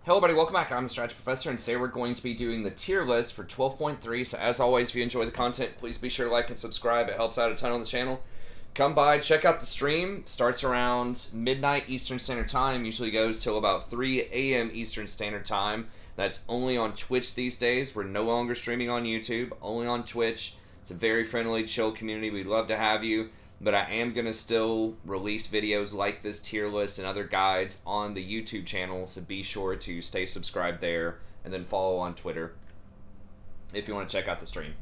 Hello everybody, welcome back. I'm the Strategy Professor, and today we're going to be doing the tier list for 12.3. So as always, if you enjoy the content, please be sure to like and subscribe. It helps out a ton on the channel. Come by, check out the stream. Starts around midnight Eastern Standard Time. Usually goes till about 3 a.m. Eastern Standard Time. That's only on Twitch these days. We're no longer streaming on YouTube, only on Twitch. It's a very friendly, chill community. We'd love to have you. But I am going to still release videos like this tier list and other guides on the YouTube channel, so be sure to stay subscribed there and then follow on Twitter if you want to check out the stream.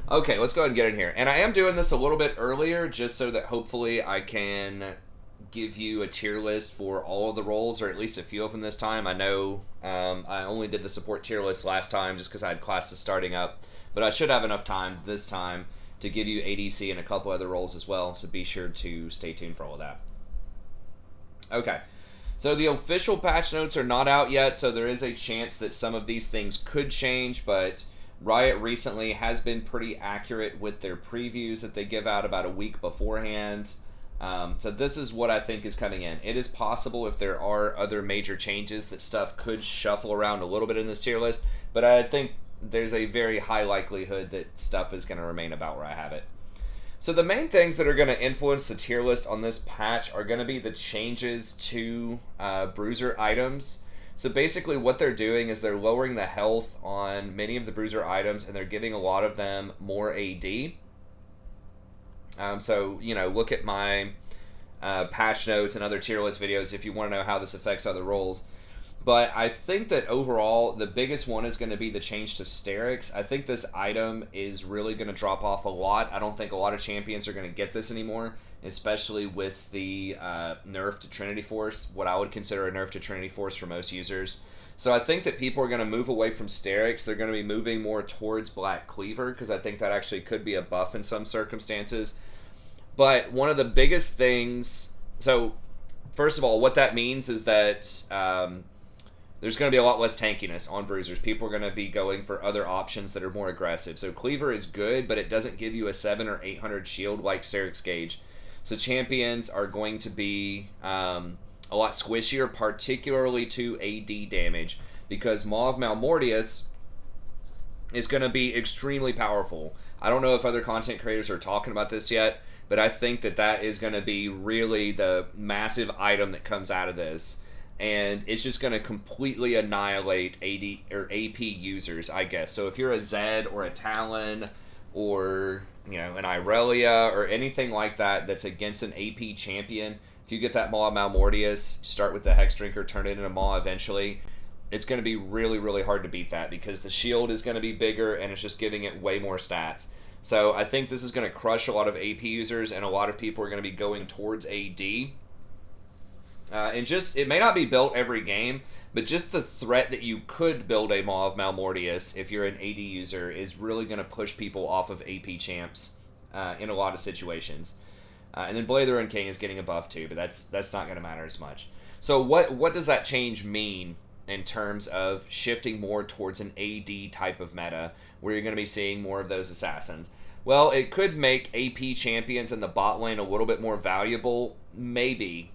Okay, let's go ahead and get in here. And I am doing this a little bit earlier just so that hopefully I can give you a tier list for all of the roles, or at least a few of them this time. I know I only did the support tier list last time just because I had classes starting up, but I should have enough time this time to give you ADC and a couple other roles as well, so be sure to stay tuned for all of that. Okay, so the official patch notes are not out yet, so there is a chance that some of these things could change, but Riot recently has been pretty accurate with their previews that they give out about a week beforehand. So this is what I think is coming in. It is possible, if there are other major changes, that stuff could shuffle around a little bit in this tier list, but I think there's a very high likelihood that stuff is going to remain about where I have it. So the main things that are going to influence the tier list on this patch are going to be the changes to bruiser items. So basically what they're doing is they're lowering the health on many of the bruiser items, and they're giving a lot of them more AD. So, you know, look at my patch notes and other tier list videos if you want to know how this affects other roles. But I think that overall, the biggest one is going to be the change to Sterix. I think this item is really going to drop off a lot. I don't think a lot of champions are going to get this anymore, especially with the nerf to Trinity Force, what I would consider a nerf to Trinity Force for most users. So I think that people are going to move away from Sterix. They're going to be moving more towards Black Cleaver, because I think that actually could be a buff in some circumstances. But one of the biggest things... So, first of all, what that means is that... there's going to be a lot less tankiness on bruisers. People are going to be going for other options that are more aggressive. So Cleaver is good, but it doesn't give you a 7 or 800 shield like Sterix Gauge. So champions are going to be a lot squishier, particularly to AD damage, because Maw of Malmortius is going to be extremely powerful. I don't know if other content creators are talking about this yet, but I think that that is going to be really the massive item that comes out of this. And it's just going to completely annihilate AD or AP users, I guess. So if you're a Zed or a Talon or, you know, an Irelia or anything like that that's against an AP champion, if you get that Maw of Malmortius, start with the Hex Drinker, turn it into Maw eventually, it's going to be really, really hard to beat that, because the shield is going to be bigger and it's just giving it way more stats. So I think this is going to crush a lot of AP users, and a lot of people are going to be going towards AD. And just, it may not be built every game, but just the threat that you could build a Maw of Malmortius if you're an AD user is really going to push people off of AP champs in a lot of situations. And then Blade of the Ruined King is getting a buff too, but that's not going to matter as much. So what does that change mean in terms of shifting more towards an AD type of meta, where you're going to be seeing more of those assassins? Well, it could make AP champions in the bot lane a little bit more valuable, maybe.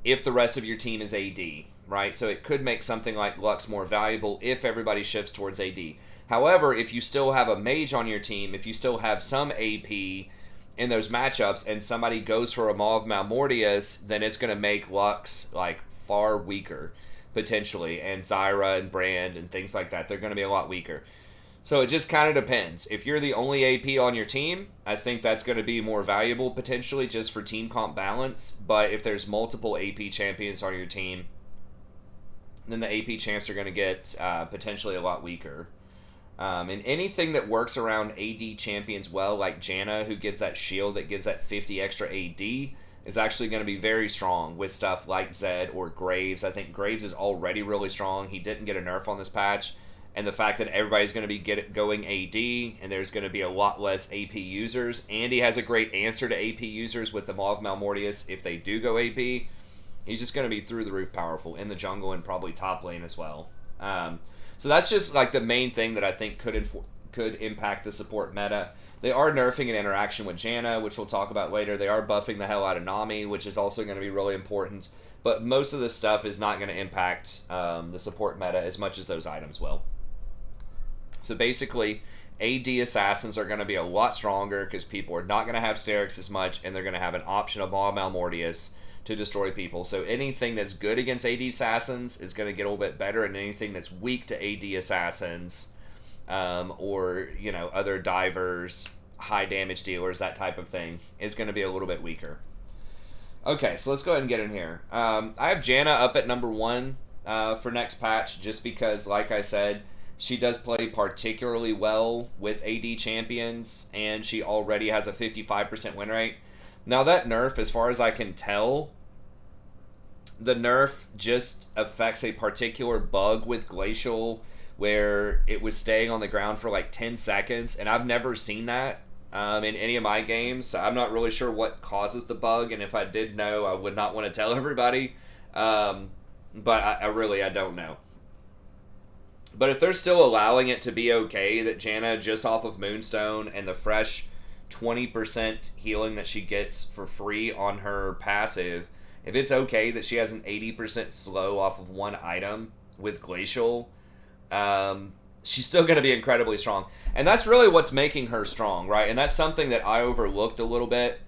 If the rest of your team is AD, right? So it could make something like Lux more valuable if everybody shifts towards AD. However, if you still have a mage on your team, if you still have some AP in those matchups, and somebody goes for a Maw of Malmortius, then it's going to make Lux like far weaker, potentially, and Zyra and Brand and things like that. They're going to be a lot weaker. So it just kind of depends. If you're the only AP on your team, I think that's going to be more valuable potentially just for team comp balance. But if there's multiple AP champions on your team, then the AP champs are going to get potentially a lot weaker. And anything that works around AD champions well, like Janna, who gives that shield that gives that 50 extra AD, is actually going to be very strong with stuff like Zed or Graves. I think Graves is already really strong. He didn't get a nerf on this patch. And the fact that everybody's going to be going AD, and there's going to be a lot less AP users, and he has a great answer to AP users with the Maw of Malmortius if they do go AP, he's just going to be through the roof powerful in the jungle and probably top lane as well. So that's just like the main thing that I think could impact the support meta. They are nerfing an interaction with Janna, which we'll talk about later. They are buffing the hell out of Nami, which is also going to be really important. but most of this stuff is not going to impact the support meta as much as those items will. So basically, AD assassins are going to be a lot stronger because people are not going to have Sterix as much, and they're going to have an option of Maw Malmortius to destroy people. So anything that's good against AD assassins is going to get a little bit better, and anything that's weak to AD assassins or, you know, other divers, high damage dealers, that type of thing, is going to be a little bit weaker. Okay, so let's go ahead and get in here. I have Janna up at number 1 for next patch, just because, like I said, she does play particularly well with AD champions, and she already has a 55% win rate. Now that nerf, as far as I can tell, the nerf just affects a particular bug with Glacial where it was staying on the ground for like 10 seconds, and I've never seen that in any of my games, so I'm not really sure what causes the bug, and if I did know, I would not want to tell everybody, but I don't know. But if they're still allowing it to be okay that Janna, just off of Moonstone and the fresh 20% healing that she gets for free on her passive, if it's okay that she has an 80% slow off of one item with Glacial, she's still going to be incredibly strong. And that's really what's making her strong, right? And that's something that I overlooked a little bit.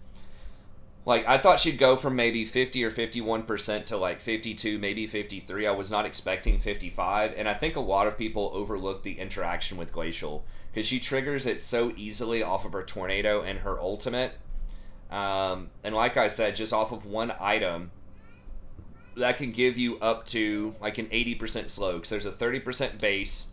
Like, I thought she'd go from maybe 50 or 51% to like 52, maybe 53. I was not expecting 55. And I think a lot of people overlook the interaction with Glacial, because she triggers it so easily off of her Tornado and her ultimate. And like I said, just off of one item, that can give you up to like an 80% slow, because there's a 30% base,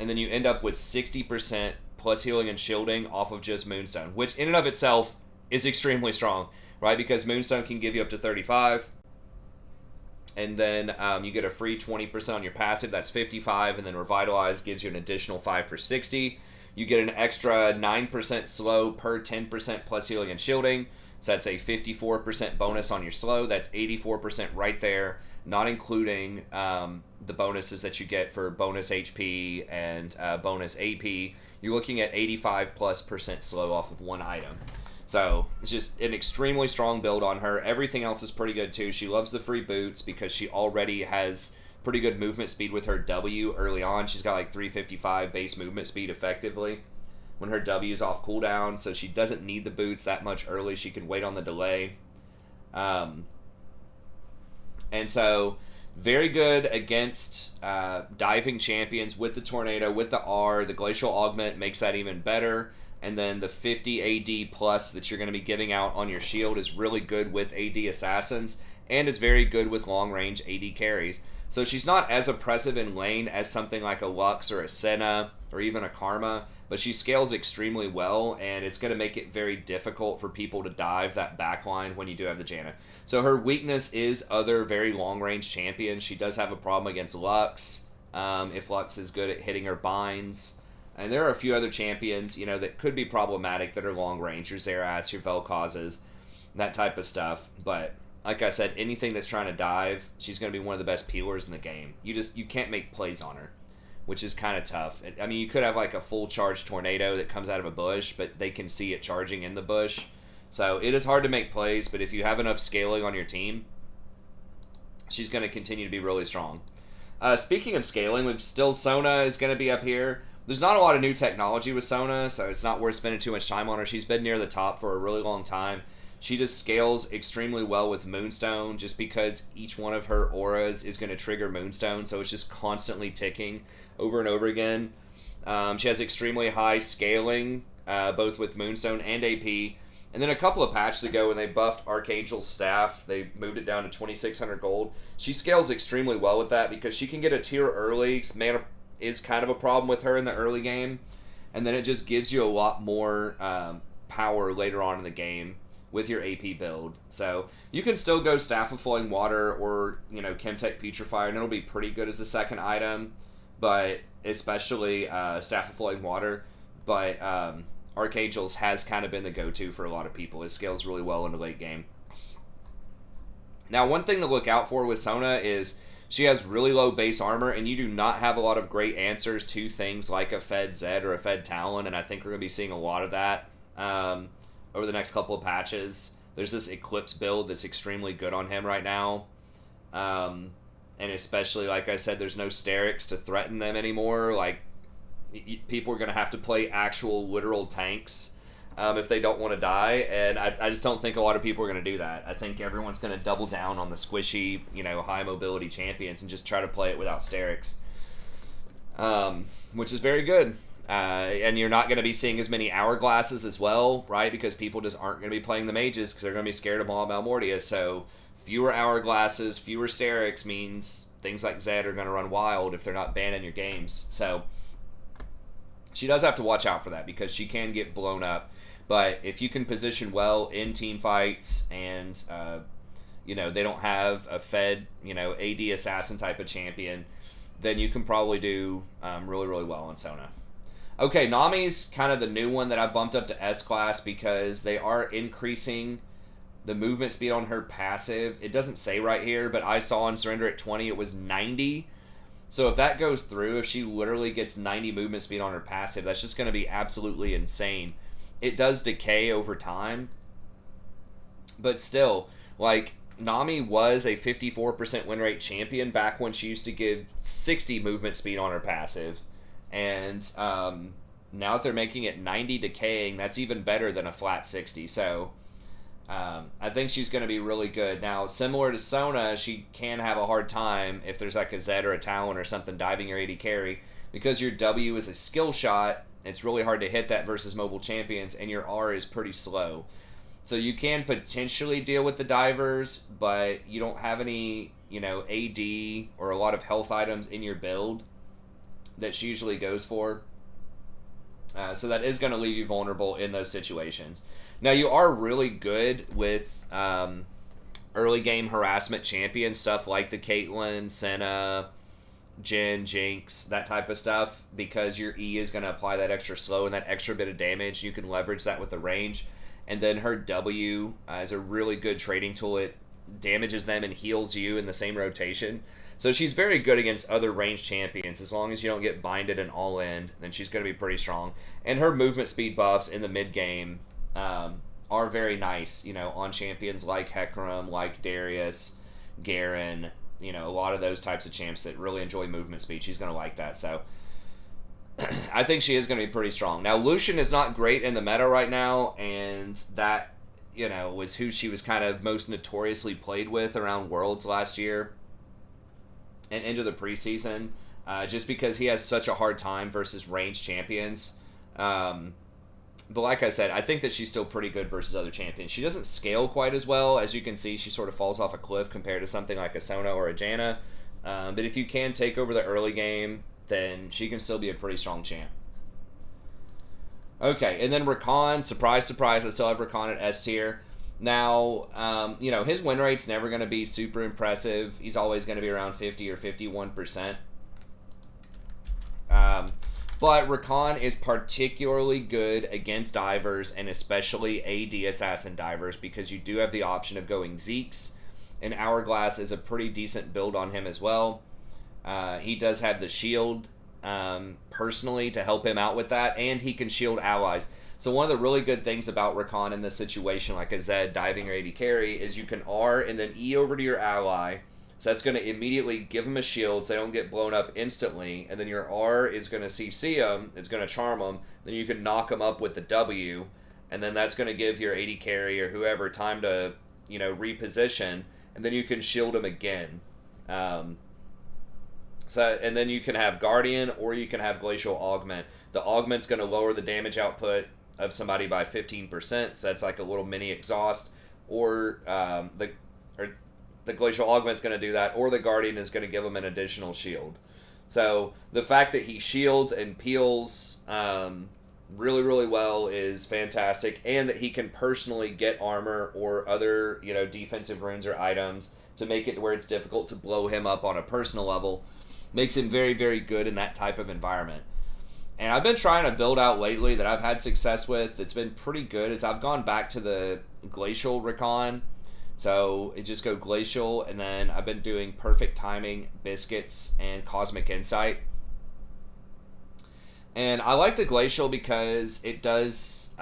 and then you end up with 60% plus healing and shielding off of just Moonstone, which in and of itself is extremely strong, right? Because Moonstone can give you up to 35, and then you get a free 20% on your passive, that's 55, and then Revitalize gives you an additional 5 for 60. You get an extra 9% slow per 10% plus healing and shielding, so that's a 54% bonus on your slow. That's 84% right there, not including the bonuses that you get for bonus HP and bonus AP. You're looking at 85+% slow off of one item. So it's just an extremely strong build on her. Everything else is pretty good too. She loves the free boots because she already has pretty good movement speed with her W early on. She's got like 355 base movement speed effectively when her W is off cooldown, so she doesn't need the boots that much early. She can wait on the delay. And so very good against diving champions with the Tornado, with the R. The Glacial Augment makes that even better. And then the 50 AD plus that you're going to be giving out on your shield is really good with AD assassins, and is very good with long range AD carries. So she's not as oppressive in lane as something like a Lux or a Senna or even a Karma, but she scales extremely well, and it's going to make it very difficult for people to dive that backline when you do have the Janna. So her weakness is other very long-range champions. She does have a problem against Lux, if Lux is good at hitting her binds. And there are a few other champions, you know, that could be problematic that are long-range. Your Xeraths, your Vel'Kozes, that type of stuff. But like I said, anything that's trying to dive, she's going to be one of the best peelers in the game. You can't make plays on her, which is kind of tough. I mean, you could have like a full charge Tornado that comes out of a bush, but they can see it charging in the bush. So it is hard to make plays, but if you have enough scaling on your team, she's going to continue to be really strong. Speaking of scaling, we've still Sona is going to be up here. There's not a lot of new technology with Sona, so it's not worth spending too much time on her. She's been near the top for a really long time. She just scales extremely well with Moonstone, just because each one of her auras is going to trigger Moonstone, so it's just constantly ticking over and over again. She has extremely high scaling, both with Moonstone and AP. And then a couple of patches ago, when they buffed Archangel's Staff, they moved it down to 2,600 gold. She scales extremely well with that because she can get a tier early. Mana is kind of a problem with her in the early game, and then it just gives you a lot more power later on in the game with your AP build. So you can still go Staff of Flowing Water or, you know, Chemtech Putrefier, and it'll be pretty good as the second item, but especially Staff of Flowing Water. But Archangel's has kind of been the go-to for a lot of people. It scales really well in the late game. Now, one thing to look out for with Sona is she has really low base armor, and you do not have a lot of great answers to things like a Fed Zed or a Fed Talon, and I think we're going to be seeing a lot of that over the next couple of patches. There's this Eclipse build that's extremely good on him right now. And especially, like I said, there's no Sterix to threaten them anymore. Like, people are going to have to play actual literal tanks if they don't want to die, and I just don't think a lot of people are going to do that. I think everyone's going to double down on the squishy, high mobility champions and just try to play it without Sterix, which is very good. And you're not going to be seeing as many hourglasses as well, right? Because people just aren't going to be playing the mages because they're going to be scared of Maw Malmortia. So fewer hourglasses, fewer Sterix means things like Zed are going to run wild if they're not banning your games. So she does have to watch out for that because she can get blown up. But if you can position well in team fights and, they don't have a fed, AD assassin type of champion, then you can probably do really, really well on Sona. Okay, Nami's kind of the new one that I bumped up to S-Class because they are increasing the movement speed on her passive. It doesn't say right here, but I saw on Surrender at 20 it was 90. So if that goes through, if she literally gets 90 movement speed on her passive, that's just going to be absolutely insane. It does decay over time, but still, like, Nami was a 54% win rate champion back when she used to give 60 movement speed on her passive, and now that they're making it 90 decaying, that's even better than a flat 60, so I think she's going to be really good. Now, similar to Sona, she can have a hard time if there's like a Zed or a Talon or something diving your AD carry, because your W is a skill shot. It's really hard to hit that versus mobile champions, and your R is pretty slow. So you can potentially deal with the divers, but you don't have any, AD or a lot of health items in your build that she usually goes for. So that is going to leave you vulnerable in those situations. Now, you are really good with early game harassment champions, stuff like the Caitlyn, Senna, Jhin, Jinx, that type of stuff, because your E is going to apply that extra slow and that extra bit of damage. You can leverage that with the range. And then her W is a really good trading tool. It damages them and heals you in the same rotation. So she's very good against other ranged champions. As long as you don't get binded and all in, then she's going to be pretty strong. And her movement speed buffs in the mid game are very nice, on champions like Hecarim, like Darius, Garen, a lot of those types of champs that really enjoy movement speed. She's going to like that. So I think she is going to be pretty strong. Now, Lucian is not great in the meta right now, and that, was who she was kind of most notoriously played with around Worlds last year and into the preseason, just because he has such a hard time versus ranged champions. But like I said, I think that she's still pretty good versus other champions. She doesn't scale quite as well. As you can see, she sort of falls off a cliff compared to something like a Sona or a Janna. But if you can take over the early game, then she can still be a pretty strong champ. Okay, and then Rakan, surprise, surprise, I still have Rakan at S tier. Now, his win rate's never going to be super impressive. He's always going to be around 50 or 51%. But Rakan is particularly good against divers, and especially AD assassin divers, because you do have the option of going Zeke's, and Hourglass is a pretty decent build on him as well. He does have the shield personally to help him out with that, and he can shield allies. So one of the really good things about Rakan in this situation, like a Zed diving or AD carry, is you can R and then E over to your ally. So that's going to immediately give them a shield so they don't get blown up instantly. And then your R is going to CC them. It's going to charm them. Then you can knock them up with the W. And then that's going to give your AD carry or whoever time to, reposition. And then you can shield them again. And then you can have Guardian or you can have Glacial Augment. The Augment's going to lower the damage output of somebody by 15%. So that's like a little mini exhaust. Or the Glacial Augment's going to do that, or the Guardian is going to give him an additional shield. So the fact that he shields and peels really, really well is fantastic, and that he can personally get armor or other, defensive runes or items to make it where it's difficult to blow him up on a personal level makes him very, very good in that type of environment. And I've been trying to build out lately that I've had success with. It's been pretty good as I've gone back to the Glacial Rakan. So it just go Glacial, and then I've been doing Perfect Timing, Biscuits, and Cosmic Insight. And I like the Glacial because it does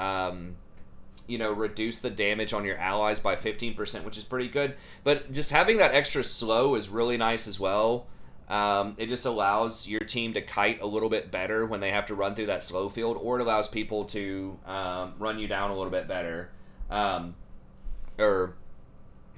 reduce the damage on your allies by 15%, which is pretty good. But just having that extra slow is really nice as well. It just allows your team to kite a little bit better when they have to run through that slow field, or it allows people to run you down a little bit better. Or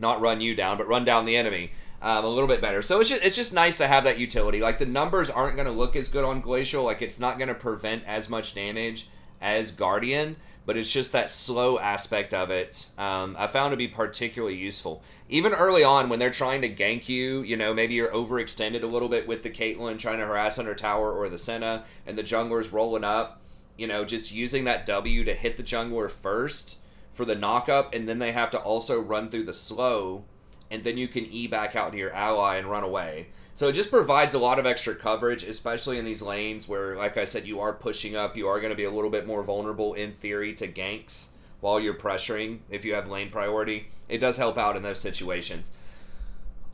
not run you down, but run down the enemy a little bit better. So it's just nice to have that utility. Like, the numbers aren't going to look as good on Glacial. Like, it's not going to prevent as much damage as Guardian, but it's just that slow aspect of it I found to be particularly useful. Even early on when they're trying to gank you, maybe you're overextended a little bit with the Caitlyn trying to harass under tower or the Senna, and the jungler's rolling up, just using that W to hit the jungler first for the knock-up, and then they have to also run through the slow, and then you can E back out to your ally and run away. So it just provides a lot of extra coverage, especially in these lanes where, like I said, you are pushing up. You are going to be a little bit more vulnerable, in theory, to ganks while you're pressuring if you have lane priority. It does help out in those situations.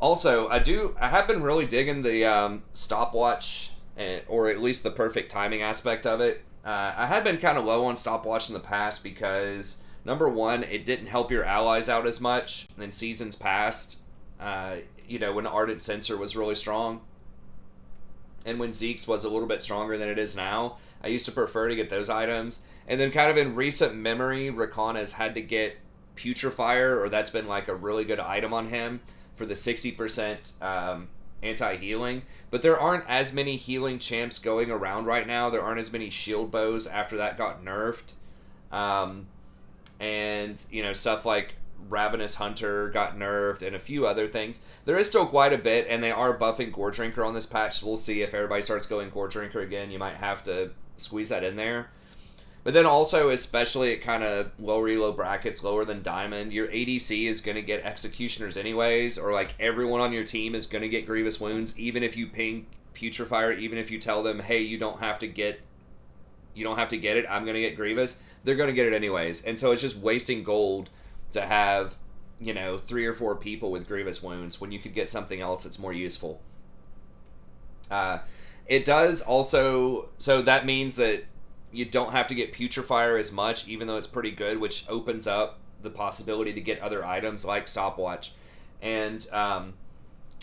Also, I have been really digging the stopwatch, or at least the perfect timing aspect of it. I had been kind of low on stopwatch in the past because, number one, it didn't help your allies out as much in seasons past. When Ardent Sensor was really strong, and when Zeke's was a little bit stronger than it is now. I used to prefer to get those items. And then kind of in recent memory, Rakan has had to get Putrefier, or that's been like a really good item on him for the 60% anti-healing. But there aren't as many healing champs going around right now. There aren't as many shield bows after that got nerfed. And, stuff like Ravenous Hunter got nerfed, and a few other things. There is still quite a bit, and they are buffing Gore Drinker on this patch, so we'll see if everybody starts going Gore Drinker again. You might have to squeeze that in there. But then also, especially at kind of lower elo brackets, lower than Diamond, your ADC is going to get Executioners anyways, or like everyone on your team is going to get Grievous Wounds, even if you ping Putrefier, even if you tell them, hey, you don't have to get it, I'm going to get Grievous. They're going to get it anyways. And so it's just wasting gold to have, 3 or 4 people with Grievous Wounds when you could get something else that's more useful. It does also, so that means that you don't have to get Putrefier as much, even though it's pretty good, which opens up the possibility to get other items like Stopwatch. And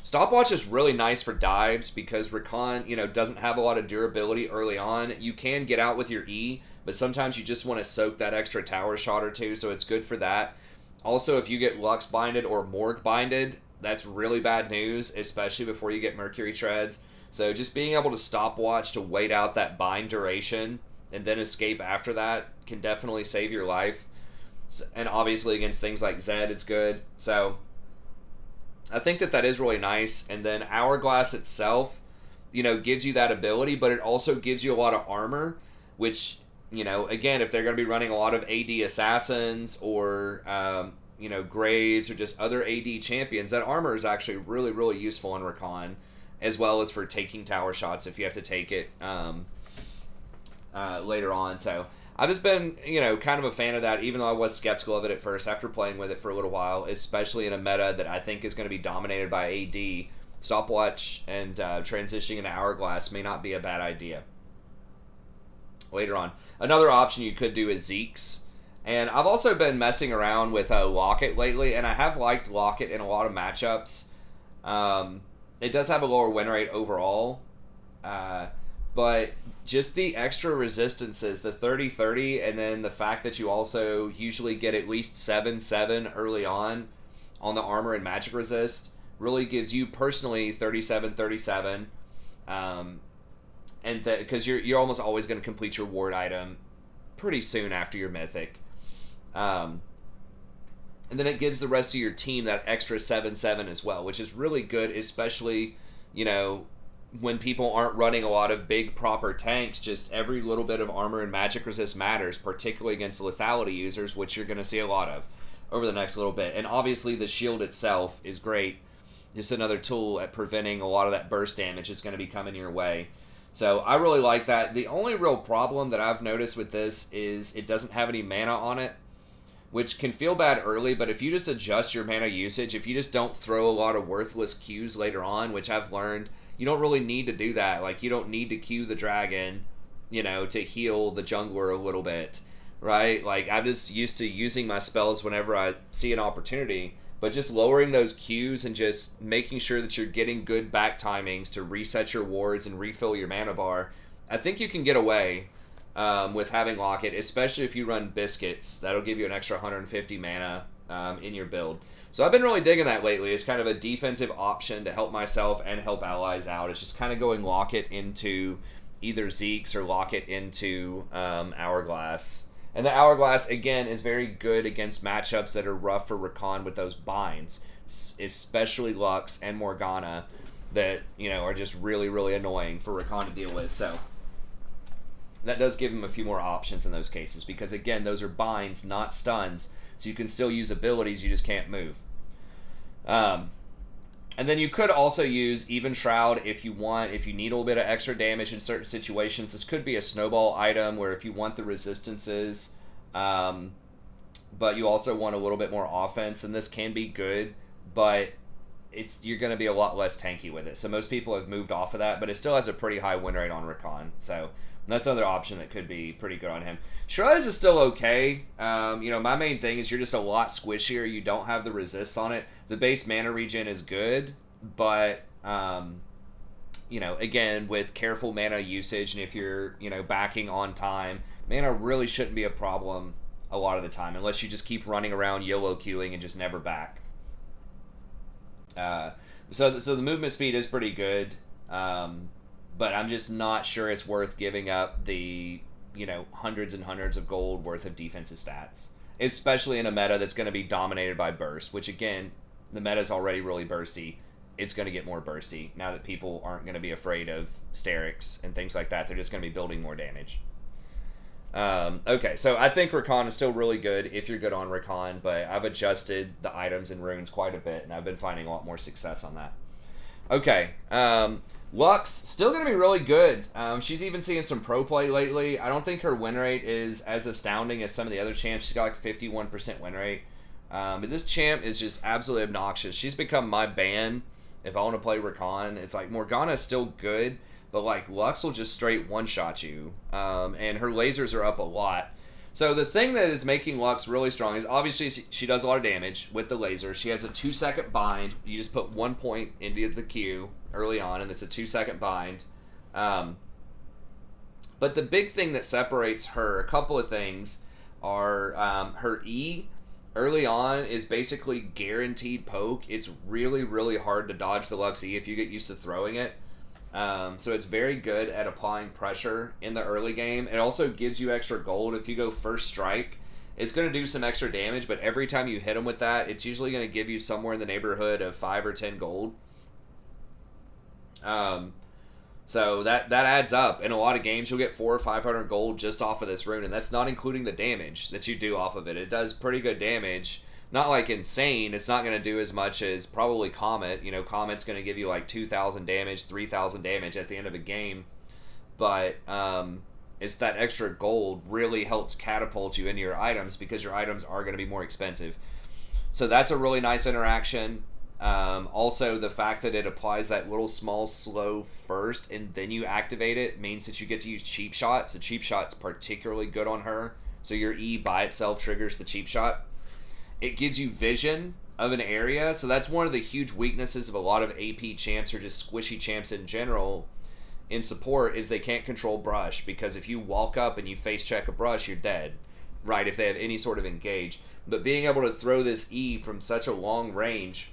Stopwatch is really nice for dives because Rakan, doesn't have a lot of durability early on. You can get out with your E, but sometimes you just want to soak that extra tower shot or two, so it's good for that. Also, if you get Lux binded or Morg binded, that's really bad news, especially before you get Mercury Treads. So just being able to stopwatch to wait out that bind duration and then escape after that can definitely save your life. And obviously against things like Zed, it's good. So I think that is really nice. And then Hourglass itself, gives you that ability, but it also gives you a lot of armor, which, again, if they're going to be running a lot of AD assassins or, Graves or just other AD champions, that armor is actually really, really useful on Rakan, as well as for taking tower shots if you have to take it later on. So I've just been, kind of a fan of that, even though I was skeptical of it at first after playing with it for a little while, especially in a meta that I think is going to be dominated by AD. Stopwatch and transitioning into Hourglass may not be a bad idea. Later on. Another option you could do is Zeke's. And I've also been messing around with Locket lately, and I have liked Locket in a lot of matchups. It does have a lower win rate overall, but just the extra resistances, the 30-30, and then the fact that you also usually get at least 7-7 early on the armor and magic resist really gives you personally 37-37. And because you're almost always going to complete your ward item pretty soon after your mythic. And then it gives the rest of your team that extra 7-7 as well, which is really good, especially, when people aren't running a lot of big proper tanks. Just every little bit of armor and magic resist matters, particularly against lethality users, which you're going to see a lot of over the next little bit. And obviously the shield itself is great. Just another tool at preventing a lot of that burst damage is going to be coming your way. So I really like that. The only real problem that I've noticed with this is it doesn't have any mana on it, which can feel bad early, but if you just adjust your mana usage, if you just don't throw a lot of worthless Qs later on, which I've learned, you don't really need to do that. Like, you don't need to Q the dragon, to heal the jungler a little bit. right? Like, I'm just used to using my spells whenever I see an opportunity, but just lowering those Qs and just making sure that you're getting good back timings to reset your wards and refill your mana bar. I think you can get away with having Locket, especially if you run Biscuits. That'll give you an extra 150 mana in your build. So I've been really digging that lately. It's kind of a defensive option to help myself and help allies out. It's just kind of going Locket into either Zeke's or Locket into Hourglass. And the Hourglass, again, is very good against matchups that are rough for Rakan with those binds, especially Lux and Morgana, that, you know, are just really, really annoying for Rakan to deal with. So that does give him a few more options in those cases, because, again, those are binds, not stuns, so you can still use abilities, you just can't move. And then you could also use Even Shroud if you want, if you need a little bit of extra damage in certain situations. This could be a snowball item where if you want the resistances, but you also want a little bit more offense, and this can be good, but you're going to be a lot less tanky with it. So most people have moved off of that, but it still has a pretty high win rate on Rakan. So that's another option that could be pretty good on him. Shrouds is still okay. You know, my main thing is you're just a lot squishier. You don't have the resists on it. The base mana regen is good, but, you know, again, with careful mana usage, and if you're, you know, backing on time, mana really shouldn't be a problem a lot of the time, unless you just keep running around YOLO queuing and just never back. So the movement speed is pretty good, but I'm just not sure it's worth giving up the, you know, hundreds and hundreds of gold worth of defensive stats, especially in a meta that's going to be dominated by burst, which, again, the meta is already really bursty. It's going to get more bursty now that people aren't going to be afraid of Sterix and things like that. They're just going to be building more damage. Okay, so I think Rakan is still really good if you're good on Rakan, but I've adjusted the items and runes quite a bit, and I've been finding a lot more success on that. Okay, Lux, still going to be really good. She's even seeing some pro play lately. I don't think her win rate is as astounding as some of the other champs. She's got like 51% win rate. But this champ is just absolutely obnoxious. She's become my ban if I want to play Rakan. It's like Morgana is still good, but like Lux will just straight one-shot you. And her lasers are up a lot. So the thing that is making Lux really strong is obviously she does a lot of damage with the laser. She has a 2-second bind. You just put 1 point into the Q early on, and it's a 2-second bind. But the big thing that separates her, a couple of things, are her E early on is basically guaranteed poke. It's really, really hard to dodge the Lux E if you get used to throwing it. So it's very good at applying pressure in the early game. It also gives you extra gold. If you go first strike, it's going to do some extra damage, but every time you hit them with that, it's usually going to give you somewhere in the neighborhood of 5 or 10 gold. So that adds up. In a lot of games, you'll get 400 or 500 gold just off of this rune, and that's not including the damage that you do off of it. It does pretty good damage. Not like insane. It's not going to do as much as probably Comet. You know, Comet's going to give you like 2,000 damage, 3,000 damage at the end of a game. But it's that extra gold really helps catapult you into your items because your items are going to be more expensive. So that's a really nice interaction. Also, the fact that it applies that little small slow first and then you activate it means that you get to use Cheap Shot. So Cheap Shot's particularly good on her. So your E by itself triggers the Cheap Shot. It gives you vision of an area, so that's one of the huge weaknesses of a lot of AP champs or just squishy champs in general in support is they can't control brush, because if you walk up and you face check a brush, you're dead, right, if they have any sort of engage. But being able to throw this E from such a long range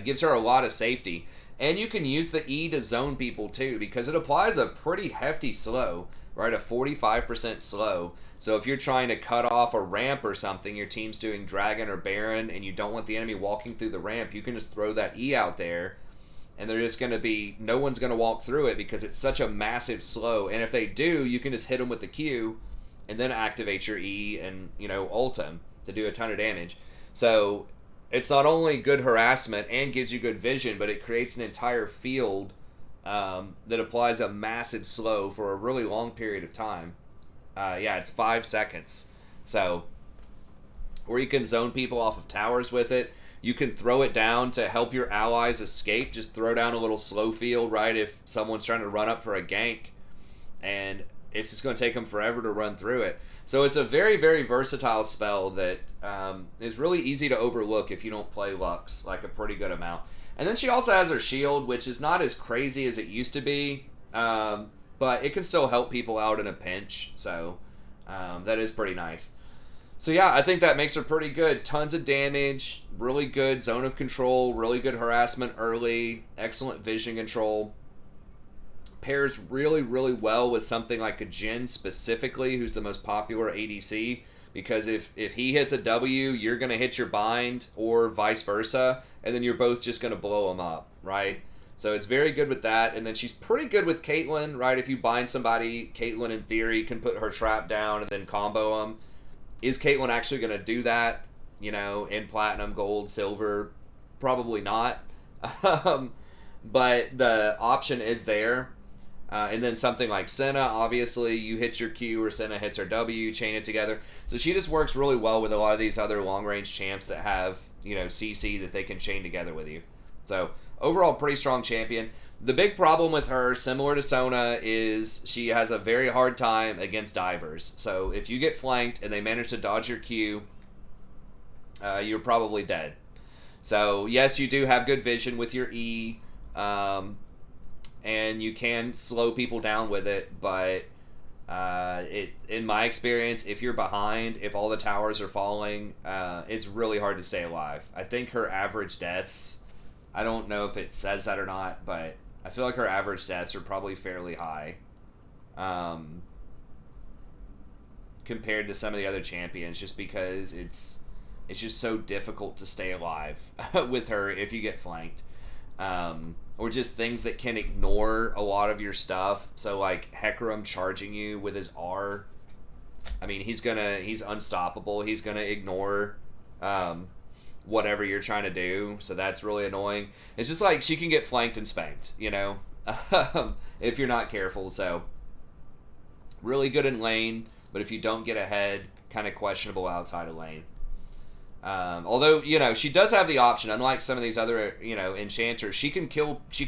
gives her a lot of safety. And you can use the E to zone people too, because it applies a pretty hefty slow, right, a 45% slow. So if you're trying to cut off a ramp or something, your team's doing Dragon or Baron, and you don't want the enemy walking through the ramp, you can just throw that E out there, and they're just going to be, no one's going to walk through it because it's such a massive slow. And if they do, you can just hit them with the Q, and then activate your E and, you know, ult them to do a ton of damage. So it's not only good harassment and gives you good vision, but it creates an entire field that applies a massive slow for a really long period of time. Yeah, it's 5 seconds. So, or you can zone people off of towers with it. You can throw it down to help your allies escape. Just throw down a little slow field, right, if someone's trying to run up for a gank. And it's just going to take them forever to run through it. So it's a very, very versatile spell that is really easy to overlook if you don't play Lux like a pretty good amount. And then she also has her shield, which is not as crazy as it used to be, but it can still help people out in a pinch. So that is pretty nice. So yeah, I think that makes her pretty good. Tons of damage, really good zone of control, really good harassment early, excellent vision control. Pairs really, really well with something like a Jhin specifically, who's the most popular ADC, because if he hits a W, you're going to hit your bind, or vice versa, and then you're both just going to blow him up, right? So it's very good with that, and then she's pretty good with Caitlyn, right? If you bind somebody, Caitlyn in theory can put her trap down and then combo them. Is Caitlyn actually going to do that, in platinum, gold, silver? Probably not. But the option is there. And then something like Senna, obviously, you hit your Q or Senna hits her W, chain it together. So she just works really well with a lot of these other long-range champs that have, CC that they can chain together with you. So overall, pretty strong champion. The big problem with her, similar to Sona, is she has a very hard time against divers. So if you get flanked and they manage to dodge your Q, you're probably dead. So yes, you do have good vision with your E, and you can slow people down with it, but in my experience, if you're behind, if all the towers are falling, it's really hard to stay alive. I think her average deaths, I don't know if it says that or not, but I feel like her average deaths are probably fairly high compared to some of the other champions, just because it's just so difficult to stay alive with her if you get flanked. Or just things that can ignore a lot of your stuff. So like Hecarim charging you with his R, I mean, he's unstoppable. He's gonna ignore whatever you're trying to do, so that's really annoying. It's just like she can get flanked and spanked, if you're not careful. So really good in lane, but if you don't get ahead, kind of questionable outside of lane. Although, she does have the option, unlike some of these other, enchanters, she can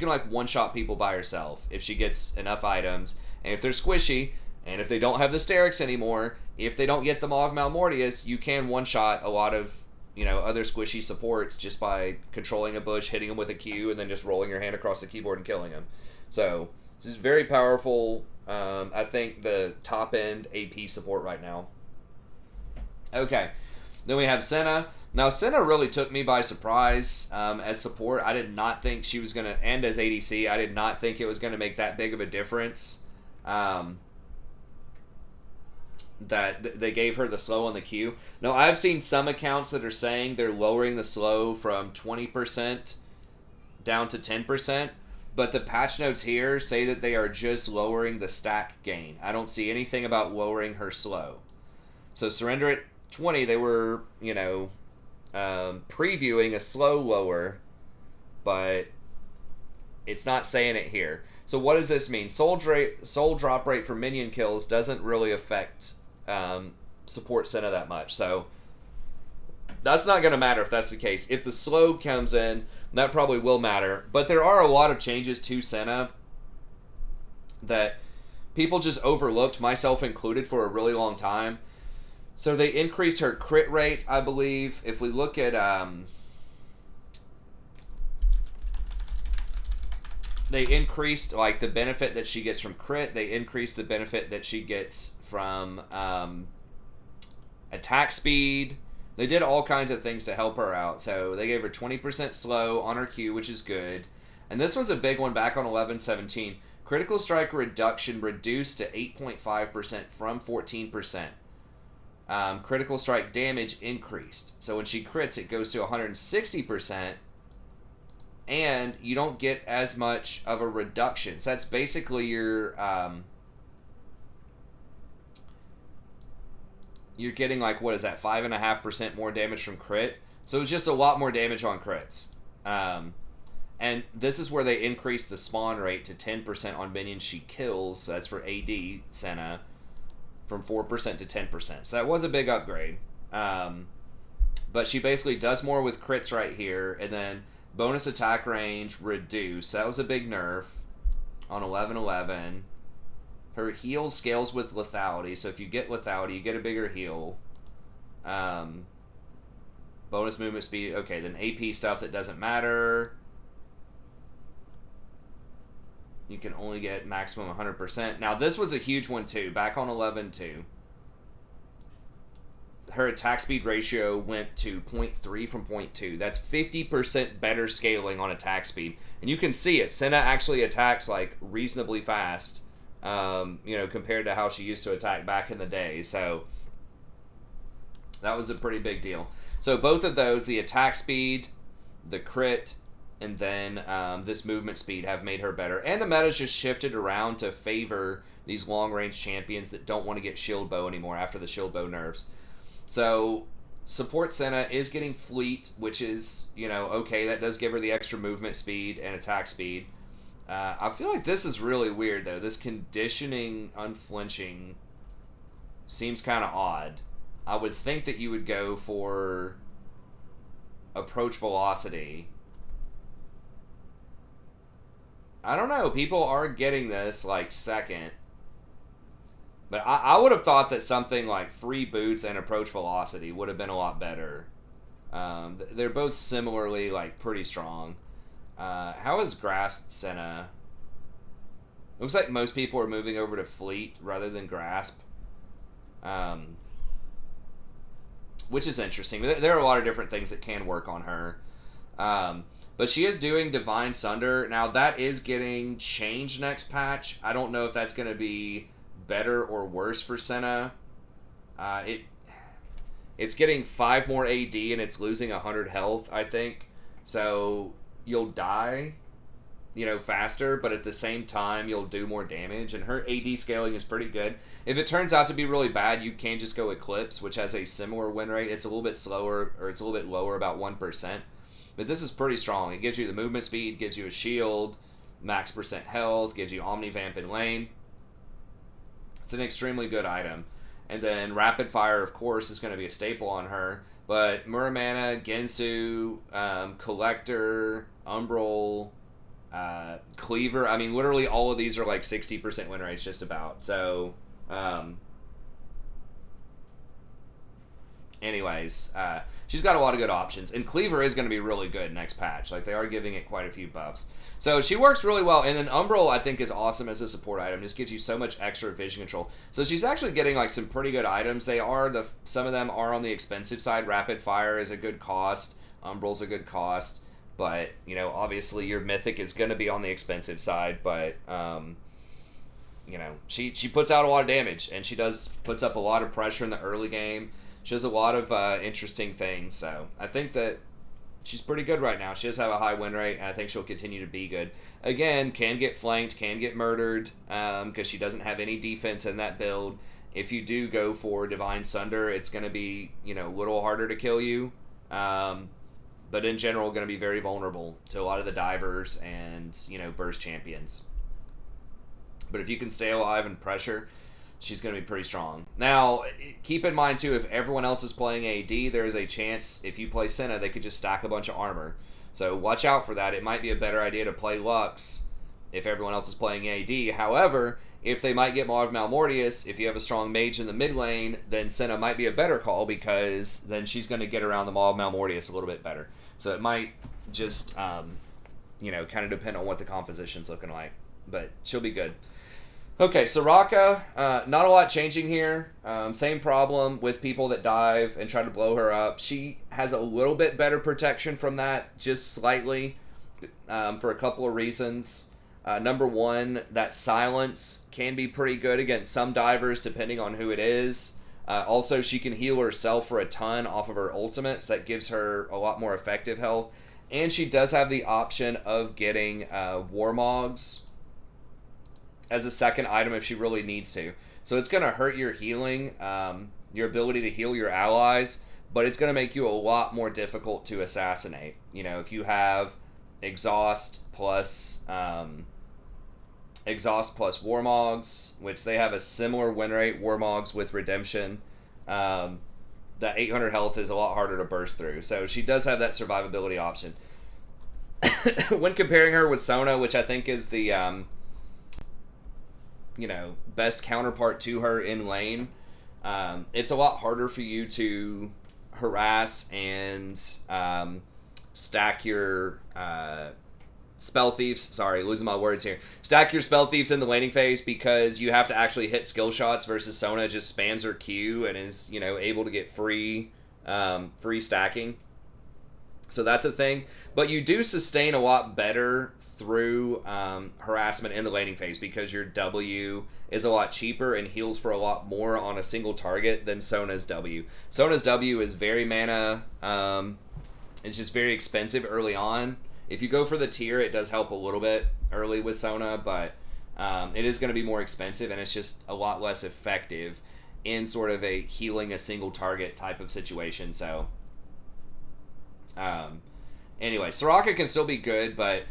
like one-shot people by herself if she gets enough items, and if they're squishy, and if they don't have the Sterix anymore, if they don't get the Maw of Malmortius, you can one-shot a lot of other squishy supports just by controlling a bush, hitting them with a Q, and then just rolling your hand across the keyboard and killing them. So, this is very powerful. I think the top-end AP support right now. Okay, then we have Senna. Now, Senna really took me by surprise as support. I did not think she was going to, and as ADC, I did not think it was going to make that big of a difference. That they gave her the slow on the Q. Now, I've seen some accounts that are saying they're lowering the slow from 20% down to 10%, but the patch notes here say that they are just lowering the stack gain. I don't see anything about lowering her slow. So surrender at 20, they were, previewing a slow lower, but it's not saying it here. So what does this mean? Soul drop rate for minion kills doesn't really affect support Senna that much. So that's not going to matter if that's the case. If the slow comes in, that probably will matter. But there are a lot of changes to Senna that people just overlooked, myself included, for a really long time. So they increased her crit rate, I believe. If we look at they increased like the benefit that she gets from crit. They increased the benefit that she gets from attack speed. They did all kinds of things to help her out. So they gave her 20% slow on her Q, which is good. And this was a big one back on 11-17. Critical strike reduction reduced to 8.5% from 14%. Critical strike damage increased. So when she crits, it goes to 160%. And you don't get as much of a reduction. So that's basically your... you're getting like, what is that, 5.5% more damage from crit. So it's just a lot more damage on crits. And this is where they increased the spawn rate to 10% on minions she kills. So that's for AD Senna, from 4% to 10%. So that was a big upgrade. But she basically does more with crits right here. And then bonus attack range reduced. That was a big nerf on 11-11. Her heal scales with lethality, so if you get lethality, you get a bigger heal. Bonus movement speed. Okay, then AP stuff that doesn't matter. You can only get maximum 100%. Now, this was a huge one, too. Back on 11-2. Her attack speed ratio went to 0.3 from 0.2. That's 50% better scaling on attack speed. And you can see it. Senna actually attacks, like, reasonably fast, compared to how she used to attack back in the day. So, that was a pretty big deal. So, both of those, the attack speed, the crit, and then this movement speed have made her better. And the meta's just shifted around to favor these long-range champions that don't want to get shield bow anymore after the shield bow nerfs. So, support Senna is getting fleet, which is, okay, that does give her the extra movement speed and attack speed. I feel like this is really weird, though. This conditioning unflinching seems kind of odd. I would think that you would go for approach velocity. I don't know. People are getting this, like, second. But I would have thought that something like free boots and approach velocity would have been a lot better. They're both similarly, like, pretty strong. How is Grasp Senna? Looks like most people are moving over to Fleet rather than Grasp. Which is interesting. There are a lot of different things that can work on her. But she is doing Divine Sunder. Now, that is getting changed next patch. I don't know if that's going to be better or worse for Senna. It's getting 5 more AD and it's losing 100 health, I think. So you'll die, faster, but at the same time you'll do more damage. And her AD scaling is pretty good. If it turns out to be really bad, you can just go Eclipse, which has a similar win rate. It's a little bit slower, or it's a little bit lower, about 1%. But this is pretty strong. It gives you the movement speed, gives you a shield, max percent health, gives you Omni-Vamp in lane. It's an extremely good item. And then Rapid Fire, of course, is going to be a staple on her. But Muramana, Gensu, Collector, Umbral, Cleaver. I mean, literally all of these are like 60% win rates just about. So, anyways, she's got a lot of good options. And Cleaver is going to be really good next patch. Like, they are giving it quite a few buffs. So she works really well. And then Umbral, I think, is awesome as a support item. Just gives you so much extra vision control. So she's actually getting, like, some pretty good items. Some of them are on the expensive side. Rapid Fire is a good cost. Umbral's a good cost. But, obviously your Mythic is going to be on the expensive side. But, she puts out a lot of damage. And she puts up a lot of pressure in the early game. She does a lot of interesting things. So I think that she's pretty good right now. She does have a high win rate, and I think she'll continue to be good. Again, can get flanked, can get murdered, because she doesn't have any defense in that build. If you do go for Divine Sunder, it's going to be, a little harder to kill you. But in general, going to be very vulnerable to a lot of the divers and, burst champions. But if you can stay alive and pressure, she's going to be pretty strong. Now, keep in mind, too, if everyone else is playing AD, there is a chance, if you play Senna, they could just stack a bunch of armor. So watch out for that. It might be a better idea to play Lux if everyone else is playing AD. However, if they might get Maw of Malmortius, if you have a strong mage in the mid lane, then Senna might be a better call, because then she's going to get around the Maw of Malmortius a little bit better. So it might just, kind of depend on what the composition's looking like. But she'll be good. Okay, Soraka, not a lot changing here. Same problem with people that dive and try to blow her up. She has a little bit better protection from that, just slightly, for a couple of reasons. Number one, that silence can be pretty good against some divers, depending on who it is. Also, she can heal herself for a ton off of her ultimate, so that gives her a lot more effective health. And she does have the option of getting Warmogs as a second item if she really needs to. So it's going to hurt your healing, your ability to heal your allies, but it's going to make you a lot more difficult to assassinate. If you have Exhaust plus Warmogs, which they have a similar win rate, Warmogs with Redemption, that 800 health is a lot harder to burst through. So she does have that survivability option. When comparing her with Sona, which I think is the best counterpart to her in lane, it's a lot harder for you to harass and stack your spell thieves. Sorry, losing my words here. Stack your spell thieves in the laning phase because you have to actually hit skill shots versus Sona just spams her Q and is able to get free stacking. So that's a thing. But you do sustain a lot better through harassment in the laning phase because your W is a lot cheaper and heals for a lot more on a single target than Sona's W. Sona's W is very mana. It's just very expensive early on. If you go for the tier, it does help a little bit early with Sona, but it is going to be more expensive and it's just a lot less effective in sort of a healing a single target type of situation. So anyway, Soraka can still be good, but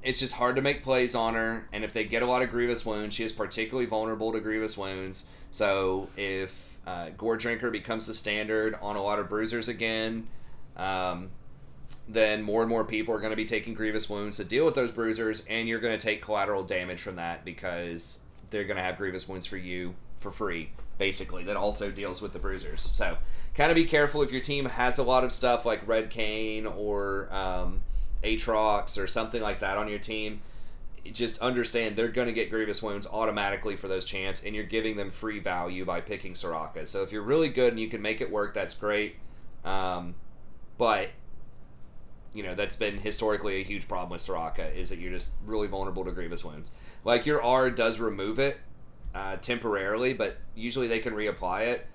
it's just hard to make plays on her, and if they get a lot of Grievous Wounds, she is particularly vulnerable to Grievous Wounds. So if Gore Drinker becomes the standard on a lot of bruisers again, then more and more people are going to be taking Grievous Wounds to deal with those bruisers, and you're going to take collateral damage from that because they're going to have Grievous Wounds for you for free, basically, that also deals with the bruisers. So kind of be careful if your team has a lot of stuff like Red Cane or Aatrox or something like that on your team. Just understand they're going to get Grievous Wounds automatically for those champs, and you're giving them free value by picking Soraka. So if you're really good and you can make it work, that's great. But that's been historically a huge problem with Soraka, is that you're just really vulnerable to Grievous Wounds. Like, your R does remove it temporarily, but usually they can reapply it.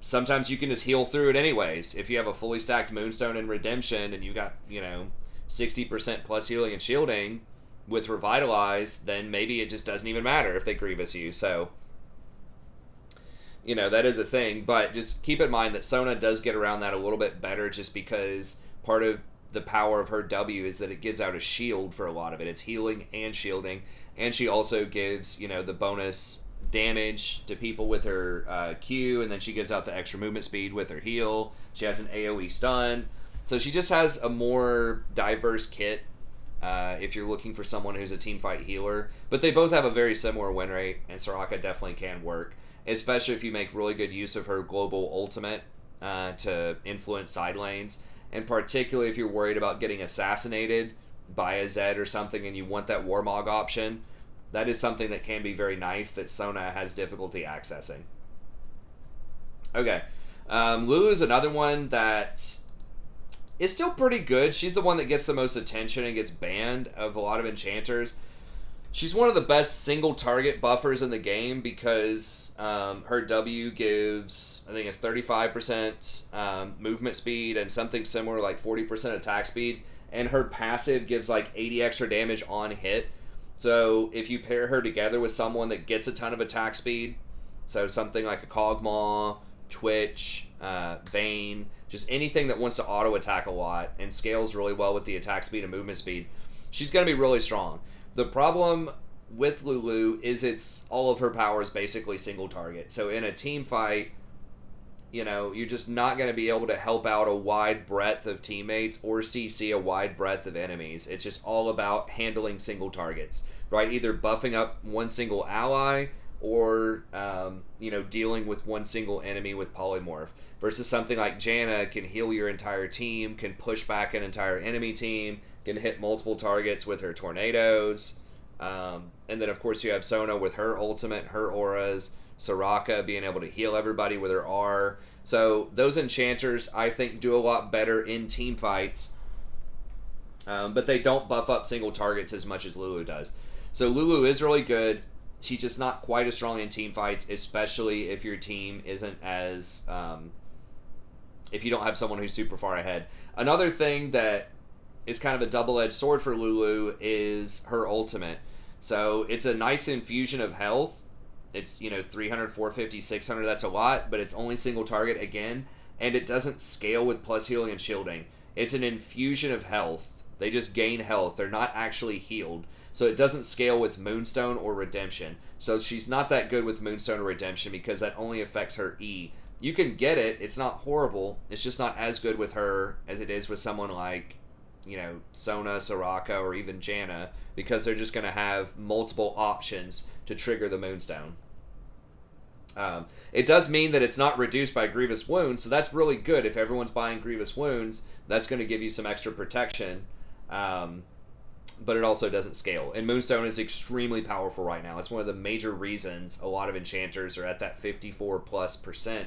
Sometimes you can just heal through it anyways. If you have a fully stacked Moonstone and Redemption and you got 60% plus healing and shielding with Revitalize, then maybe it just doesn't even matter if they Grievous you. So that is a thing, but just keep in mind that Sona does get around that a little bit better, just because part of the power of her W is that it gives out a shield for a lot of it. It's healing and shielding, and she also gives the bonus damage to people with her Q, and then she gives out the extra movement speed with her heal. She has an AoE stun, so she just has a more diverse kit if you're looking for someone who's a teamfight healer. But they both have a very similar win rate, and Soraka definitely can work, especially if you make really good use of her global ultimate to influence side lanes, and particularly if you're worried about getting assassinated by a Zed or something and you want that Warmog option. That is something that can be very nice that Sona has difficulty accessing. Okay. Lulu is another one that is still pretty good. She's the one that gets the most attention and gets banned of a lot of enchanters. She's one of the best single target buffers in the game because her W gives, I think it's 35% movement speed and something similar like 40% attack speed. And her passive gives like 80 extra damage on hit. So if you pair her together with someone that gets a ton of attack speed, so something like a Kog'Maw, Twitch, Vayne, just anything that wants to auto attack a lot and scales really well with the attack speed and movement speed, she's going to be really strong. The problem with Lulu is all of her power is basically single target. So in a team fight, you're just not going to be able to help out a wide breadth of teammates or CC a wide breadth of enemies. It's just all about handling single targets, right? Either buffing up one single ally or, dealing with one single enemy with Polymorph. Versus something like Janna can heal your entire team, can push back an entire enemy team, can hit multiple targets with her tornadoes. And then, of course, you have Sona with her ultimate, her auras, Soraka being able to heal everybody with her R. So those enchanters, I think, do a lot better in team fights, but they don't buff up single targets as much as Lulu does. So Lulu is really good. She's just not quite as strong in team fights, especially if your team isn't as... if you don't have someone who's super far ahead. Another thing that is kind of a double-edged sword for Lulu is her ultimate. So it's a nice infusion of health. It's, 300, 450, 600, that's a lot, but it's only single target again, and it doesn't scale with plus healing and shielding. It's an infusion of health. They just gain health. They're not actually healed. So it doesn't scale with Moonstone or Redemption. So she's not that good with Moonstone or Redemption because that only affects her E. You can get it. It's not horrible. It's just not as good with her as it is with someone like Sona, Soraka, or even Janna, because they're just going to have multiple options to trigger the Moonstone. It does mean that it's not reduced by Grievous Wounds, so that's really good. If everyone's buying Grievous Wounds, that's going to give you some extra protection, but it also doesn't scale. And Moonstone is extremely powerful right now. It's one of the major reasons a lot of enchanters are at that 54+%